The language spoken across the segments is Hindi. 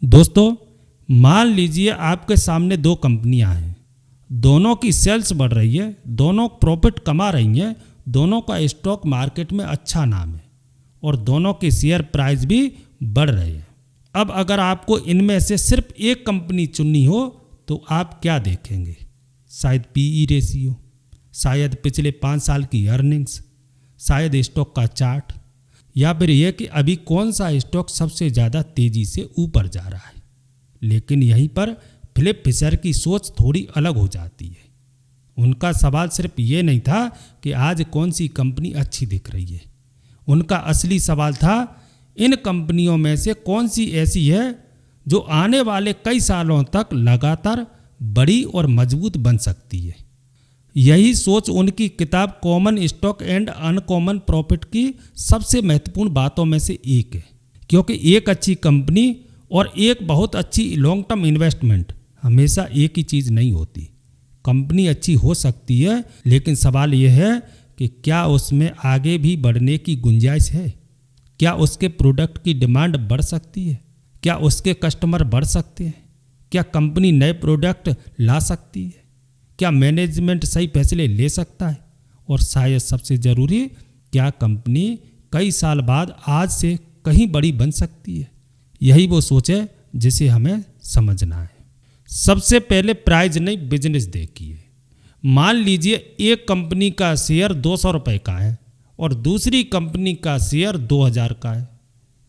दोस्तों, मान लीजिए आपके सामने दो कंपनियां हैं, दोनों की सेल्स बढ़ रही है, दोनों प्रॉफिट कमा रही हैं, दोनों का स्टॉक मार्केट में अच्छा नाम है और दोनों के शेयर प्राइस भी बढ़ रहे हैं। अब अगर आपको इनमें से सिर्फ एक कंपनी चुननी हो तो आप क्या देखेंगे? शायद पीई रेशियो, शायद पिछले 5 साल की अर्निंग्स, शायद स्टॉक का चार्ट, या फिर यह कि अभी कौन सा स्टॉक सबसे ज़्यादा तेज़ी से ऊपर जा रहा है। लेकिन यहीं पर फिलिप फिशर की सोच थोड़ी अलग हो जाती है। उनका सवाल सिर्फ ये नहीं था कि आज कौन सी कंपनी अच्छी दिख रही है, उनका असली सवाल था इन कंपनियों में से कौन सी ऐसी है जो आने वाले कई सालों तक लगातार बड़ी और मजबूत बन सकती है। यही सोच उनकी किताब common stock and uncommon profit की सबसे महत्वपूर्ण बातों में से एक है, क्योंकि एक अच्छी कंपनी और एक बहुत अच्छी लॉन्ग टर्म इन्वेस्टमेंट हमेशा एक ही चीज़ नहीं होती। कंपनी अच्छी हो सकती है, लेकिन सवाल यह है कि क्या उसमें आगे भी बढ़ने की गुंजाइश है? क्या उसके प्रोडक्ट की डिमांड बढ़ सकती है? क्या उसके कस्टमर बढ़ सकते हैं? क्या कंपनी नए प्रोडक्ट ला सकती है? क्या मैनेजमेंट सही फैसले ले सकता है? और शायद सबसे ज़रूरी, क्या कंपनी कई साल बाद आज से कहीं बड़ी बन सकती है? यही वो सोच है जिसे हमें समझना है। सबसे पहले प्राइस नहीं, बिजनेस देखिए। मान लीजिए एक कंपनी का शेयर 200 रुपये का है और दूसरी कंपनी का शेयर 2000 का है।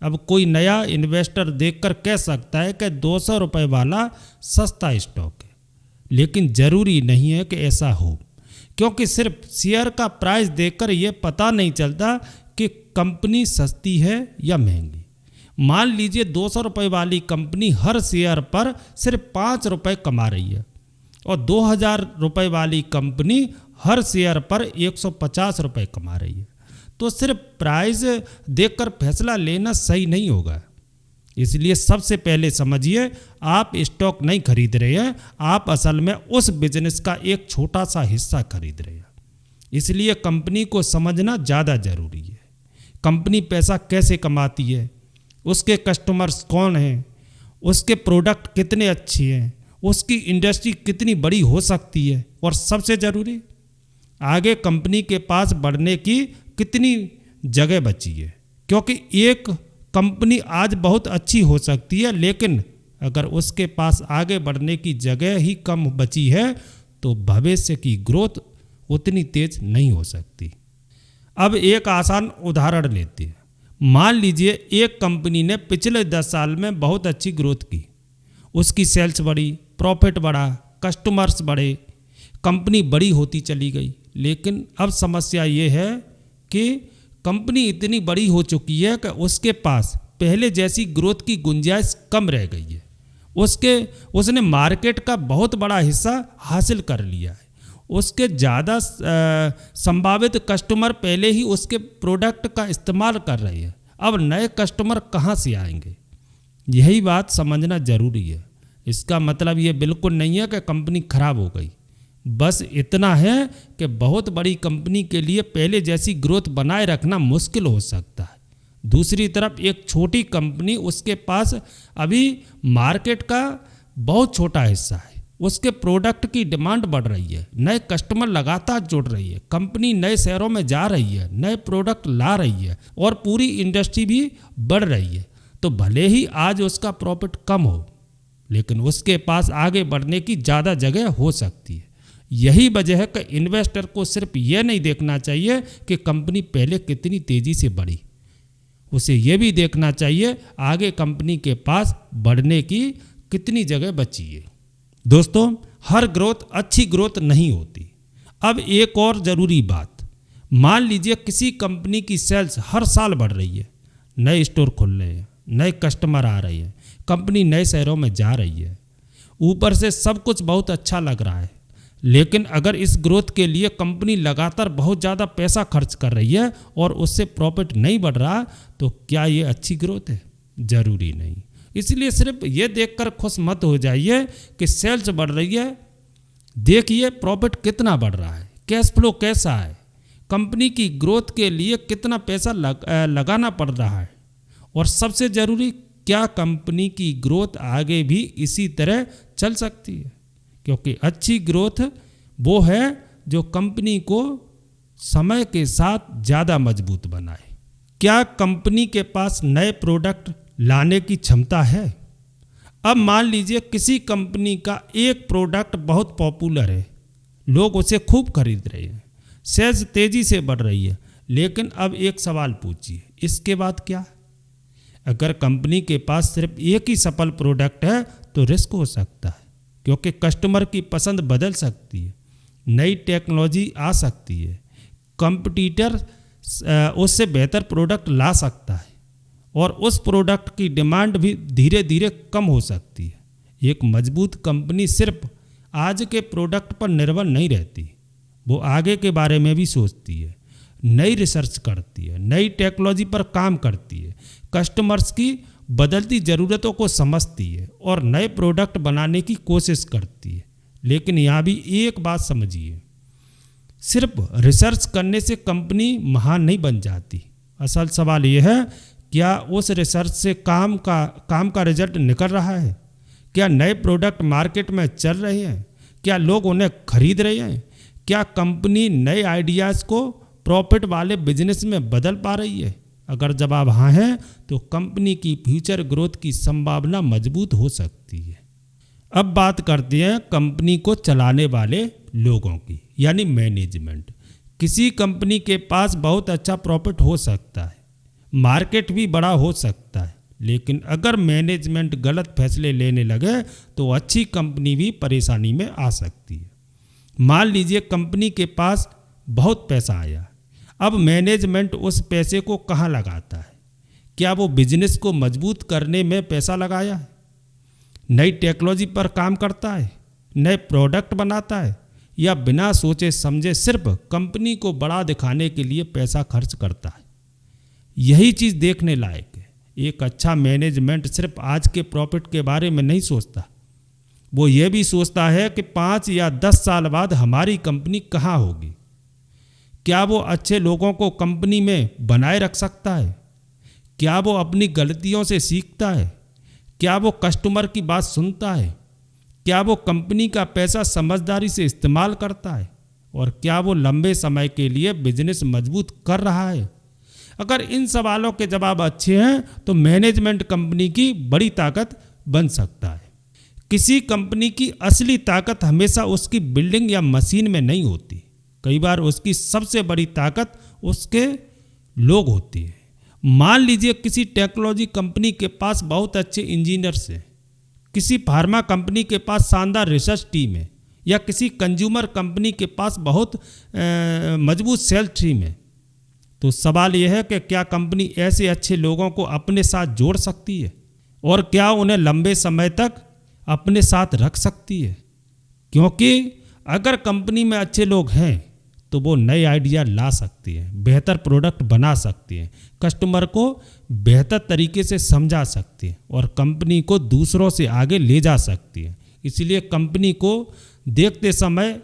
अब कोई नया इन्वेस्टर देखकर कह सकता है कि 200 रुपये वाला सस्ता स्टॉक है, लेकिन ज़रूरी नहीं है कि ऐसा हो, क्योंकि सिर्फ शेयर का प्राइस देखकर यह पता नहीं चलता कि कंपनी सस्ती है या महंगी। मान लीजिए 200 रुपये वाली कंपनी हर शेयर पर सिर्फ 5 रुपये कमा रही है और 2000 रुपये वाली कंपनी हर शेयर पर 150 रुपये कमा रही है, तो सिर्फ प्राइस देखकर फैसला लेना सही नहीं होगा। इसलिए सबसे पहले समझिए, आप स्टॉक नहीं खरीद रहे हैं, आप असल में उस बिजनेस का एक छोटा सा हिस्सा खरीद रहे हैं। इसलिए कंपनी को समझना ज़्यादा ज़रूरी है। कंपनी पैसा कैसे कमाती है, उसके कस्टमर्स कौन हैं, उसके प्रोडक्ट कितने अच्छे हैं, उसकी इंडस्ट्री कितनी बड़ी हो सकती है, और सबसे ज़रूरी, आगे कंपनी के पास बढ़ने की कितनी जगह बची है। क्योंकि एक कंपनी आज बहुत अच्छी हो सकती है, लेकिन अगर उसके पास आगे बढ़ने की जगह ही कम बची है तो भविष्य की ग्रोथ उतनी तेज नहीं हो सकती। अब एक आसान उदाहरण लेते हैं। मान लीजिए एक कंपनी ने पिछले 10 साल में बहुत अच्छी ग्रोथ की, उसकी सेल्स बढ़ी, प्रॉफिट बढ़ा, कस्टमर्स बढ़े, कंपनी बड़ी होती चली गई। लेकिन अब समस्या ये है कि कंपनी इतनी बड़ी हो चुकी है कि उसके पास पहले जैसी ग्रोथ की गुंजाइश कम रह गई है। उसने मार्केट का बहुत बड़ा हिस्सा हासिल कर लिया है। उसके ज़्यादा संभावित कस्टमर पहले ही उसके प्रोडक्ट का इस्तेमाल कर रहे हैं। अब नए कस्टमर कहाँ से आएंगे? यही बात समझना ज़रूरी है। इसका मतलब ये बिल्कुल नहीं है कि कंपनी खराब हो गई, बस इतना है कि बहुत बड़ी कंपनी के लिए पहले जैसी ग्रोथ बनाए रखना मुश्किल हो सकता है। दूसरी तरफ एक छोटी कंपनी, उसके पास अभी मार्केट का बहुत छोटा हिस्सा है, उसके प्रोडक्ट की डिमांड बढ़ रही है, नए कस्टमर लगातार जुड़ रही है, कंपनी नए शहरों में जा रही है, नए प्रोडक्ट ला रही है और पूरी इंडस्ट्री भी बढ़ रही है। तो भले ही आज उसका प्रॉफिट कम हो, लेकिन उसके पास आगे बढ़ने की ज़्यादा जगह हो सकती है। यही वजह है कि इन्वेस्टर को सिर्फ यह नहीं देखना चाहिए कि कंपनी पहले कितनी तेज़ी से बढ़ी, उसे यह भी देखना चाहिए आगे कंपनी के पास बढ़ने की कितनी जगह बची है। दोस्तों, हर ग्रोथ अच्छी ग्रोथ नहीं होती। अब एक और ज़रूरी बात, मान लीजिए किसी कंपनी की सेल्स हर साल बढ़ रही है, नए स्टोर खुल रहे हैं, नए कस्टमर आ रहे हैं, कंपनी नए शहरों में जा रही है, ऊपर से सब कुछ बहुत अच्छा लग रहा है। लेकिन अगर इस ग्रोथ के लिए कंपनी लगातार बहुत ज़्यादा पैसा खर्च कर रही है और उससे प्रॉफिट नहीं बढ़ रहा, तो क्या ये अच्छी ग्रोथ है? ज़रूरी नहीं। इसलिए सिर्फ ये देखकर खुश मत हो जाइए कि सेल्स बढ़ रही है, देखिए प्रॉफिट कितना बढ़ रहा है, कैश फ्लो कैसा है, कंपनी की ग्रोथ के लिए कितना पैसा लगाना पड़ रहा है, और सबसे ज़रूरी क्या कंपनी की ग्रोथ आगे भी इसी तरह चल सकती है? क्योंकि अच्छी ग्रोथ वो है जो कंपनी को समय के साथ ज़्यादा मजबूत बनाए। क्या कंपनी के पास नए प्रोडक्ट लाने की क्षमता है? अब मान लीजिए किसी कंपनी का एक प्रोडक्ट बहुत पॉपुलर है, लोग उसे खूब खरीद रहे हैं, सेल्स तेजी से बढ़ रही है, लेकिन अब एक सवाल पूछिए, इसके बाद क्या? अगर कंपनी के पास सिर्फ एक ही सफल प्रोडक्ट है तो रिस्क हो सकता है, क्योंकि कस्टमर की पसंद बदल सकती है, नई टेक्नोलॉजी आ सकती है, कंपटीटर उससे बेहतर प्रोडक्ट ला सकता है और उस प्रोडक्ट की डिमांड भी धीरे धीरे कम हो सकती है। एक मजबूत कंपनी सिर्फ आज के प्रोडक्ट पर निर्भर नहीं रहती, वो आगे के बारे में भी सोचती है, नई रिसर्च करती है, नई टेक्नोलॉजी पर काम करती है, कस्टमर्स की बदलती ज़रूरतों को समझती है और नए प्रोडक्ट बनाने की कोशिश करती है। लेकिन यहाँ भी एक बात समझिए, सिर्फ रिसर्च करने से कंपनी महान नहीं बन जाती। असल सवाल यह है, क्या उस रिसर्च से काम का रिजल्ट निकल रहा है? क्या नए प्रोडक्ट मार्केट में चल रहे हैं? क्या लोग उन्हें खरीद रहे हैं? क्या कंपनी नए आइडियाज़ को प्रॉफिट वाले बिजनेस में बदल पा रही है? अगर जवाब हाँ है तो कंपनी की फ्यूचर ग्रोथ की संभावना मजबूत हो सकती है। अब बात करते हैं कंपनी को चलाने वाले लोगों की, यानी मैनेजमेंट। किसी कंपनी के पास बहुत अच्छा प्रॉफिट हो सकता है, मार्केट भी बड़ा हो सकता है, लेकिन अगर मैनेजमेंट गलत फैसले लेने लगे तो अच्छी कंपनी भी परेशानी में आ सकती है। मान लीजिए कंपनी के पास बहुत पैसा आया, अब मैनेजमेंट उस पैसे को कहाँ लगाता है? क्या वो बिजनेस को मजबूत करने में पैसा लगाया है, नई टेक्नोलॉजी पर काम करता है, नए प्रोडक्ट बनाता है, या बिना सोचे समझे सिर्फ कंपनी को बड़ा दिखाने के लिए पैसा खर्च करता है? यही चीज़ देखने लायक है। एक अच्छा मैनेजमेंट सिर्फ आज के प्रॉफिट के बारे में नहीं सोचता, वो ये भी सोचता है कि 5 या 10 साल बाद हमारी कंपनी कहाँ होगी। क्या वो अच्छे लोगों को कंपनी में बनाए रख सकता है? क्या वो अपनी गलतियों से सीखता है? क्या वो कस्टमर की बात सुनता है? क्या वो कंपनी का पैसा समझदारी से इस्तेमाल करता है? और क्या वो लंबे समय के लिए बिजनेस मजबूत कर रहा है? अगर इन सवालों के जवाब अच्छे हैं तो मैनेजमेंट कंपनी की बड़ी ताकत बन सकता है। किसी कंपनी की असली ताकत हमेशा उसकी बिल्डिंग या मशीन में नहीं होती, कई बार उसकी सबसे बड़ी ताकत उसके लोग होती है। मान लीजिए किसी टेक्नोलॉजी कंपनी के पास बहुत अच्छे इंजीनियर्स हैं, किसी फार्मा कंपनी के पास शानदार रिसर्च टीम है, या किसी कंज्यूमर कंपनी के पास बहुत मजबूत सेल्स टीम है, तो सवाल यह है कि क्या कंपनी ऐसे अच्छे लोगों को अपने साथ जोड़ सकती है और क्या उन्हें लंबे समय तक अपने साथ रख सकती है? क्योंकि अगर कंपनी में अच्छे लोग हैं तो वो नए आइडिया ला सकती है, बेहतर प्रोडक्ट बना सकती है, कस्टमर को बेहतर तरीके से समझा सकती है और कंपनी को दूसरों से आगे ले जा सकती है। इसलिए कंपनी को देखते समय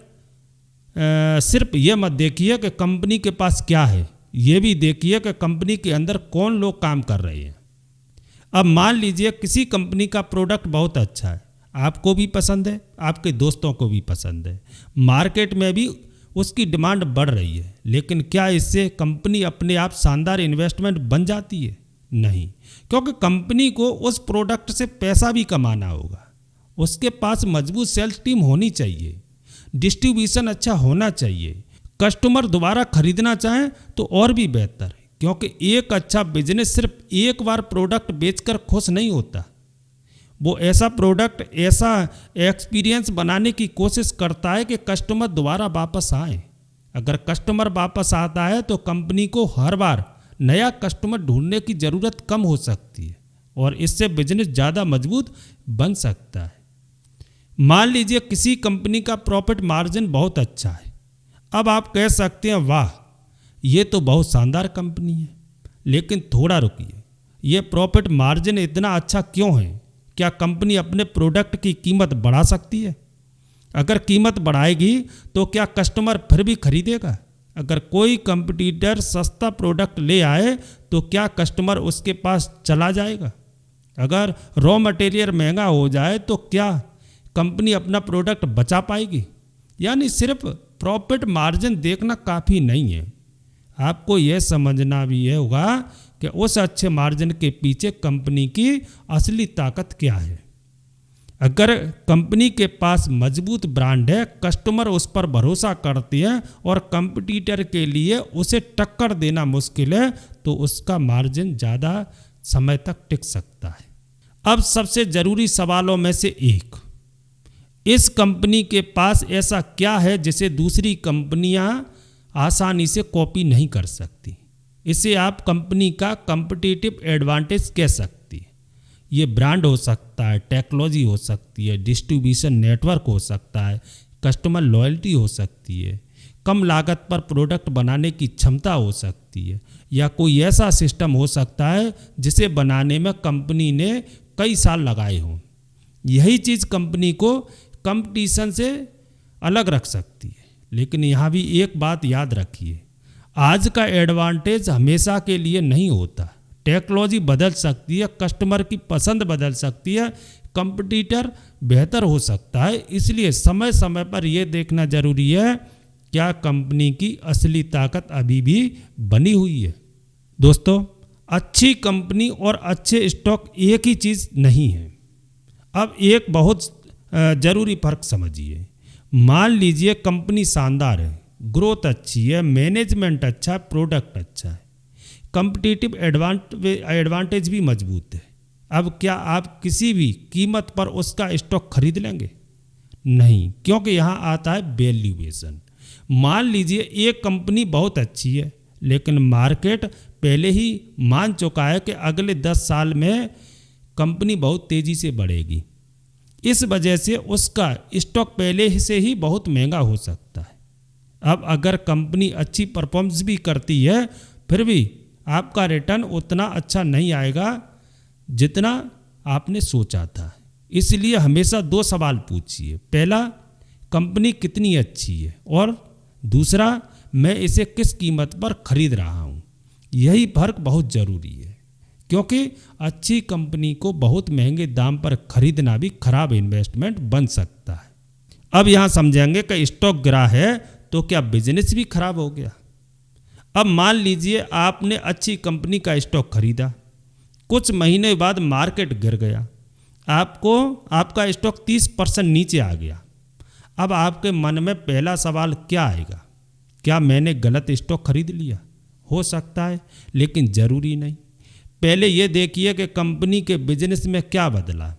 सिर्फ ये मत देखिए कि कंपनी के पास क्या है, ये भी देखिए कि कंपनी के अंदर कौन लोग काम कर रहे हैं। अब मान लीजिए किसी कंपनी का प्रोडक्ट बहुत अच्छा है, आपको भी पसंद है, आपके दोस्तों को भी पसंद है, मार्केट में भी उसकी डिमांड बढ़ रही है, लेकिन क्या इससे कंपनी अपने आप शानदार इन्वेस्टमेंट बन जाती है? नहीं, क्योंकि कंपनी को उस प्रोडक्ट से पैसा भी कमाना होगा, उसके पास मजबूत सेल्स टीम होनी चाहिए, डिस्ट्रीब्यूशन अच्छा होना चाहिए, कस्टमर दोबारा खरीदना चाहें तो और भी बेहतर है, क्योंकि एक अच्छा बिजनेस सिर्फ एक बार प्रोडक्ट बेचकर खुश नहीं होता, वो ऐसा प्रोडक्ट, ऐसा एक्सपीरियंस बनाने की कोशिश करता है कि कस्टमर दोबारा वापस आए। अगर कस्टमर वापस आता है तो कंपनी को हर बार नया कस्टमर ढूंढने की ज़रूरत कम हो सकती है और इससे बिजनेस ज़्यादा मजबूत बन सकता है। मान लीजिए किसी कंपनी का प्रॉफिट मार्जिन बहुत अच्छा है, अब आप कह सकते हैं वाह ये तो बहुत शानदार कंपनी है, लेकिन थोड़ा रुकिए, ये प्रॉफिट मार्जिन इतना अच्छा क्यों है? क्या कंपनी अपने प्रोडक्ट की कीमत बढ़ा सकती है? अगर कीमत बढ़ाएगी तो क्या कस्टमर फिर भी खरीदेगा? अगर कोई कंपटीटर सस्ता प्रोडक्ट ले आए तो क्या कस्टमर उसके पास चला जाएगा? अगर रॉ मटेरियल महंगा हो जाए तो क्या कंपनी अपना प्रोडक्ट बचा पाएगी? यानी सिर्फ प्रॉफिट मार्जिन देखना काफ़ी नहीं है, आपको यह समझना भी है होगा कि उस अच्छे मार्जिन के पीछे कंपनी की असली ताकत क्या है। अगर कंपनी के पास मजबूत ब्रांड है, कस्टमर उस पर भरोसा करते हैं और कंपटीटर के लिए उसे टक्कर देना मुश्किल है, तो उसका मार्जिन ज़्यादा समय तक टिक सकता है। अब सबसे ज़रूरी सवालों में से एक, इस कंपनी के पास ऐसा क्या है जिसे दूसरी कंपनियां आसानी से कॉपी नहीं कर सकती? इसे आप कंपनी का कॉम्पिटिटिव एडवांटेज कह सकती है। ये ब्रांड हो सकता है, टेक्नोलॉजी हो सकती है, डिस्ट्रीब्यूशन नेटवर्क हो सकता है, कस्टमर लॉयल्टी हो सकती है, कम लागत पर प्रोडक्ट बनाने की क्षमता हो सकती है, या कोई ऐसा सिस्टम हो सकता है जिसे बनाने में कंपनी ने कई साल लगाए हों। यही चीज़ कंपनी को कंपटीशन से अलग रख सकती है। लेकिन यहाँ भी एक बात याद रखिए, आज का एडवांटेज हमेशा के लिए नहीं होता। टेक्नोलॉजी बदल सकती है, कस्टमर की पसंद बदल सकती है, कंपटीटर बेहतर हो सकता है। इसलिए समय समय पर यह देखना जरूरी है क्या कंपनी की असली ताकत अभी भी बनी हुई है। दोस्तों, अच्छी कंपनी और अच्छे स्टॉक एक ही चीज़ नहीं है। अब एक बहुत ज़रूरी फर्क समझिए। मान लीजिए कंपनी शानदार है, ग्रोथ अच्छी है, मैनेजमेंट अच्छा है, प्रोडक्ट अच्छा है, कॉम्पिटिटिव एडवांटेज भी मजबूत है। अब क्या आप किसी भी कीमत पर उसका स्टॉक खरीद लेंगे? नहीं, क्योंकि यहाँ आता है वैल्यूएशन। मान लीजिए एक कंपनी बहुत अच्छी है, लेकिन मार्केट पहले ही मान चुका है कि अगले 10 साल में कंपनी बहुत तेज़ी से बढ़ेगी। इस वजह से उसका स्टॉक पहले से ही बहुत महंगा हो सकता है। अब अगर कंपनी अच्छी परफॉर्मेंस भी करती है, फिर भी आपका रिटर्न उतना अच्छा नहीं आएगा जितना आपने सोचा था। इसलिए हमेशा 2 सवाल पूछिए। पहला, कंपनी कितनी अच्छी है, और दूसरा, मैं इसे किस कीमत पर खरीद रहा हूँ। यही फर्क बहुत ज़रूरी है, क्योंकि अच्छी कंपनी को बहुत महंगे दाम पर खरीदना भी खराब इन्वेस्टमेंट बन सकता है। अब यहाँ समझेंगे कि स्टॉक गिरा है तो क्या बिजनेस भी खराब हो गया? अब मान लीजिए आपने अच्छी कंपनी का स्टॉक खरीदा, कुछ महीने बाद मार्केट गिर गया, आपका स्टॉक 30% नीचे आ गया। अब आपके मन में पहला सवाल क्या आएगा? क्या मैंने गलत स्टॉक खरीद लिया? हो सकता है, लेकिन ज़रूरी नहीं। पहले ये देखिए कि कंपनी के बिजनेस में क्या बदला।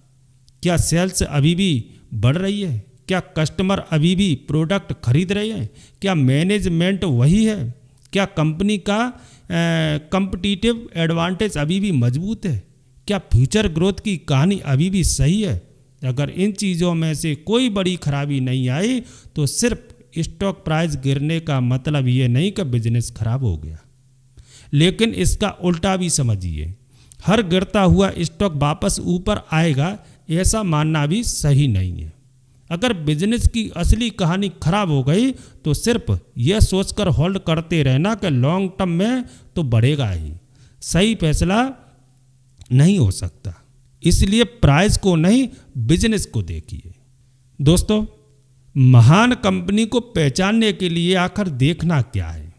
क्या सेल्स अभी भी बढ़ रही है? क्या कस्टमर अभी भी प्रोडक्ट खरीद रहे हैं? क्या मैनेजमेंट वही है? क्या कंपनी का कॉम्पिटिटिव एडवांटेज अभी भी मजबूत है? क्या फ्यूचर ग्रोथ की कहानी अभी भी सही है? अगर इन चीज़ों में से कोई बड़ी खराबी नहीं आई तो सिर्फ स्टॉक प्राइस गिरने का मतलब ये नहीं कि बिजनेस खराब हो गया। लेकिन इसका उल्टा भी समझिए, हर गिरता हुआ स्टॉक वापस ऊपर आएगा ऐसा मानना भी सही नहीं है। अगर बिजनेस की असली कहानी खराब हो गई तो सिर्फ यह सोचकर होल्ड करते रहना कि लॉन्ग टर्म में तो बढ़ेगा ही, सही फैसला नहीं हो सकता। इसलिए प्राइस को नहीं, बिजनेस को देखिए। दोस्तों, महान कंपनी को पहचानने के लिए आखिर देखना क्या है?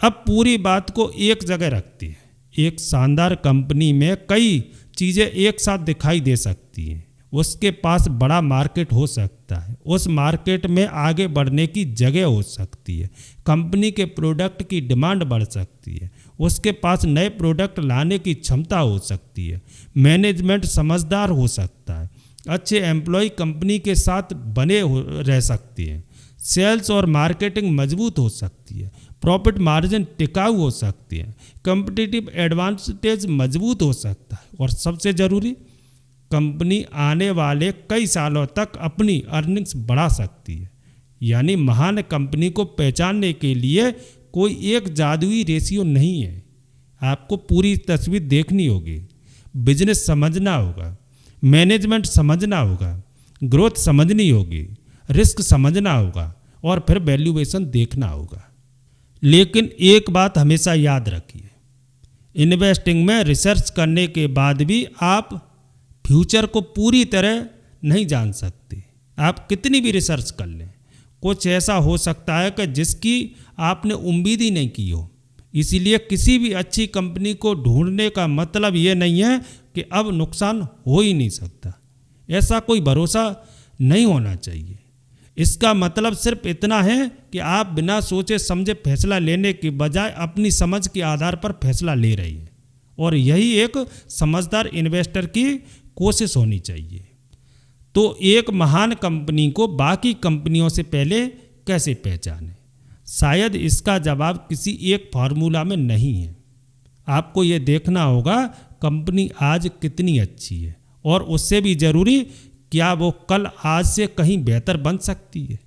अब पूरी बात को एक जगह रखते हैं। एक शानदार कंपनी में कई चीज़ें एक साथ दिखाई दे सकती हैं। उसके पास बड़ा मार्केट हो सकता है, उस मार्केट में आगे बढ़ने की जगह हो सकती है, कंपनी के प्रोडक्ट की डिमांड बढ़ सकती है, उसके पास नए प्रोडक्ट लाने की क्षमता हो सकती है, मैनेजमेंट समझदार हो सकता है, अच्छे एम्प्लॉय कंपनी के साथ बने रह सकते हैं, सेल्स और मार्केटिंग मजबूत हो सकती है, प्रॉफिट मार्जिन टिकाऊ हो सकती है, कॉम्पिटिटिव एडवांटेज मजबूत हो सकता है, और सबसे ज़रूरी, कंपनी आने वाले कई सालों तक अपनी अर्निंग्स बढ़ा सकती है। यानी महान कंपनी को पहचानने के लिए कोई एक जादुई रेशियो नहीं है। आपको पूरी तस्वीर देखनी होगी, बिजनेस समझना होगा, मैनेजमेंट समझना होगा, ग्रोथ समझनी होगी, रिस्क समझना होगा, और फिर वैल्यूएशन देखना होगा। लेकिन एक बात हमेशा याद रखिए, इन्वेस्टिंग में रिसर्च करने के बाद भी आप फ्यूचर को पूरी तरह नहीं जान सकते। आप कितनी भी रिसर्च कर लें, कुछ ऐसा हो सकता है कि जिसकी आपने उम्मीद ही नहीं की हो। इसीलिए किसी भी अच्छी कंपनी को ढूंढने का मतलब ये नहीं है कि अब नुकसान हो ही नहीं सकता। ऐसा कोई भरोसा नहीं होना चाहिए। इसका मतलब सिर्फ इतना है कि आप बिना सोचे समझे फैसला लेने के बजाय अपनी समझ के आधार पर फैसला ले रही है, और यही एक समझदार इन्वेस्टर की कोशिश होनी चाहिए। तो एक महान कंपनी को बाकी कंपनियों से पहले कैसे पहचानें? शायद इसका जवाब किसी एक फार्मूला में नहीं है। आपको ये देखना होगा कंपनी आज कितनी अच्छी है, और उससे भी ज़रूरी क्या वो कल आज से कहीं बेहतर बन सकती है।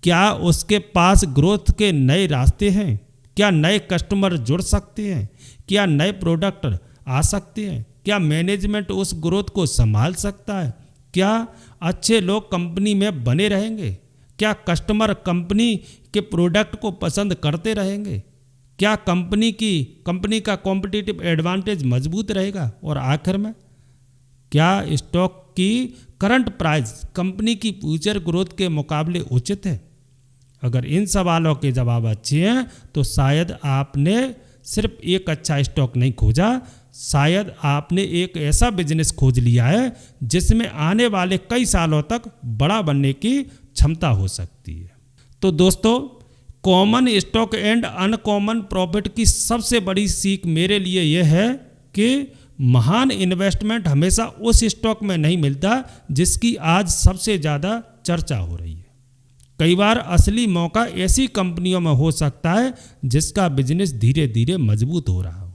क्या उसके पास ग्रोथ के नए रास्ते हैं? क्या नए कस्टमर जुड़ सकते हैं? क्या नए प्रोडक्ट आ सकते हैं? क्या मैनेजमेंट उस ग्रोथ को संभाल सकता है? क्या अच्छे लोग कंपनी में बने रहेंगे? क्या कस्टमर कंपनी के प्रोडक्ट को पसंद करते रहेंगे? क्या कंपनी का कॉम्पिटिटिव एडवांटेज मजबूत रहेगा? और आखिर में, क्या स्टॉक की करंट प्राइस कंपनी की फ्यूचर ग्रोथ के मुकाबले उचित है? अगर इन सवालों के जवाब अच्छे हैं तो शायद आपने सिर्फ एक अच्छा स्टॉक नहीं खोजा, शायद आपने एक ऐसा बिजनेस खोज लिया है जिसमें आने वाले कई सालों तक बड़ा बनने की क्षमता हो सकती है। तो दोस्तों, common stock and uncommon profit की सबसे बड़ी सीख मेरे लिए यह है कि महान इन्वेस्टमेंट हमेशा उस स्टॉक में नहीं मिलता जिसकी आज सबसे ज़्यादा चर्चा हो रही है। कई बार असली मौका ऐसी कंपनियों में हो सकता है जिसका बिजनेस धीरे धीरे मजबूत हो रहा हो,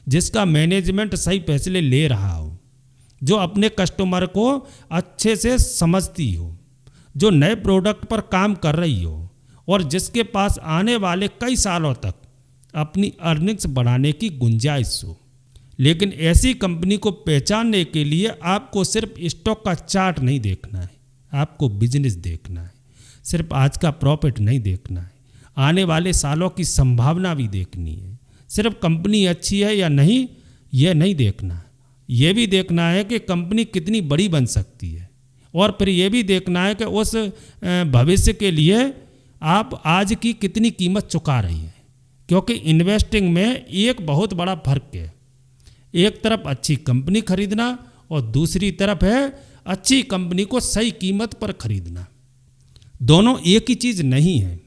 जिसका मैनेजमेंट सही फैसले ले रहा हो, जो अपने कस्टमर को अच्छे से समझती हो, जो नए प्रोडक्ट पर काम कर रही हो, और जिसके पास आने वाले कई सालों तक अपनी अर्निंग्स बढ़ाने की गुंजाइश हो। लेकिन ऐसी कंपनी को पहचानने के लिए आपको सिर्फ स्टॉक का चार्ट नहीं देखना है, आपको बिजनेस देखना है। सिर्फ आज का प्रॉफिट नहीं देखना है, आने वाले सालों की संभावना भी देखनी है। सिर्फ कंपनी अच्छी है या नहीं यह नहीं देखना है, यह भी देखना है कि कंपनी कितनी बड़ी बन सकती है, और फिर यह भी देखना है कि उस भविष्य के लिए आप आज की कितनी कीमत चुका रही हैं। क्योंकि इन्वेस्टिंग में एक बहुत बड़ा फर्क है। एक तरफ अच्छी कंपनी खरीदना और दूसरी तरफ है अच्छी कंपनी को सही कीमत पर खरीदना। दोनों एक ही चीज़ नहीं है।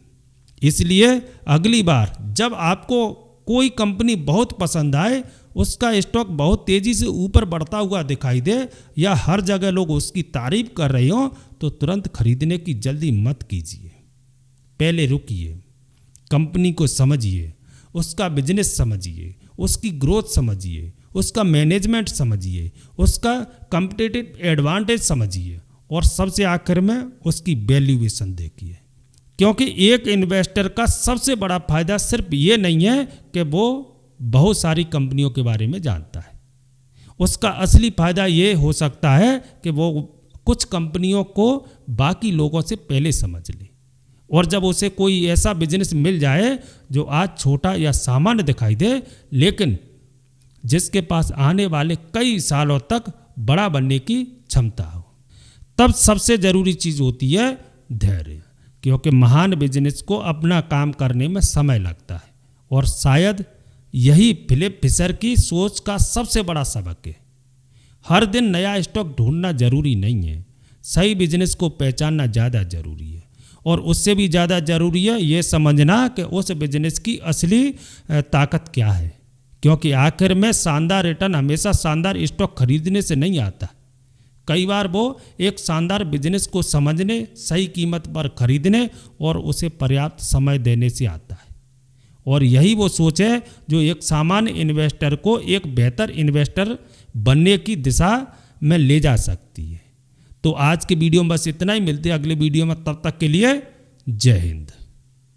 इसलिए अगली बार जब आपको कोई कंपनी बहुत पसंद आए, उसका स्टॉक बहुत तेज़ी से ऊपर बढ़ता हुआ दिखाई दे, या हर जगह लोग उसकी तारीफ कर रहे हों, तो तुरंत खरीदने की जल्दी मत कीजिए। पहले रुकिए, कंपनी को समझिए, उसका बिजनेस समझिए, उसकी ग्रोथ समझिए, उसका मैनेजमेंट समझिए, उसका कॉम्पिटिटिव एडवांटेज समझिए, और सबसे आखिर में उसकी वैल्यूएशन देखिए। क्योंकि एक इन्वेस्टर का सबसे बड़ा फायदा सिर्फ ये नहीं है कि वो बहुत सारी कंपनियों के बारे में जानता है। उसका असली फायदा ये हो सकता है कि वो कुछ कंपनियों को बाकी लोगों से पहले समझ ले, और जब उसे कोई ऐसा बिजनेस मिल जाए जो आज छोटा या सामान्य दिखाई दे, लेकिन जिसके पास आने वाले कई सालों तक बड़ा बनने की क्षमता हो, तब सबसे ज़रूरी चीज़ होती है धैर्य। क्योंकि महान बिजनेस को अपना काम करने में समय लगता है, और शायद यही फिलिप फिशर की सोच का सबसे बड़ा सबक है। हर दिन नया स्टॉक ढूंढना जरूरी नहीं है, सही बिजनेस को पहचानना ज़्यादा जरूरी है, और उससे भी ज़्यादा ज़रूरी है ये समझना कि उस बिजनेस की असली ताकत क्या है। क्योंकि आखिर में शानदार रिटर्न हमेशा शानदार स्टॉक खरीदने से नहीं आता। कई बार वो एक शानदार बिजनेस को समझने, सही कीमत पर खरीदने और उसे पर्याप्त समय देने से आता है। और यही वो सोच है जो एक सामान्य इन्वेस्टर को एक बेहतर इन्वेस्टर बनने की दिशा में ले जा सकती है। तो आज के वीडियो में बस इतना ही, मिलते हैं अगले वीडियो में, तब तक के लिए जय हिंद।